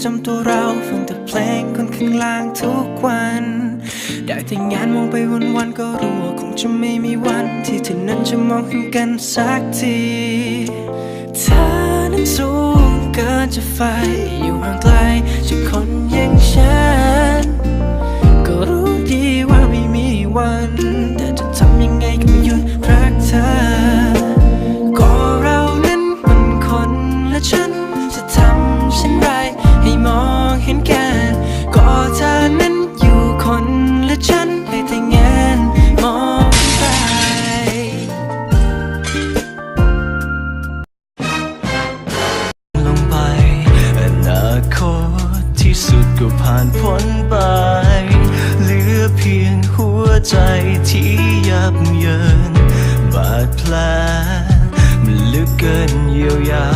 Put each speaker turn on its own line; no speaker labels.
จำตัวเราฟังแต่เพลงคนข้างล่างทุกวันได้แต่งานมองไปวันๆก็รู้ว่าคงจะไม่มีวันที่เธอนั้นจะมองเห็นกันสักทีเธอนั้นสูงเกินจะไฟอยู่ห่างไกลจากคนอย่างฉันก็รู้ดีว่าไม่มีวันแต่จะทำยังไงก็ไม่หยุดรักเธอก็เรานั้นมันคนและฉันจะทำเช่นไรให้มองเห็นกันก็เธอนั้นอยู่คนและฉันให้แต่งานมองไปลงไปอนาคตที่สุดก็ผ่านพ้นไปเหลือเพียงหัวใจที่ยับเยินบาดแผลมันลึกเกินเยียวยา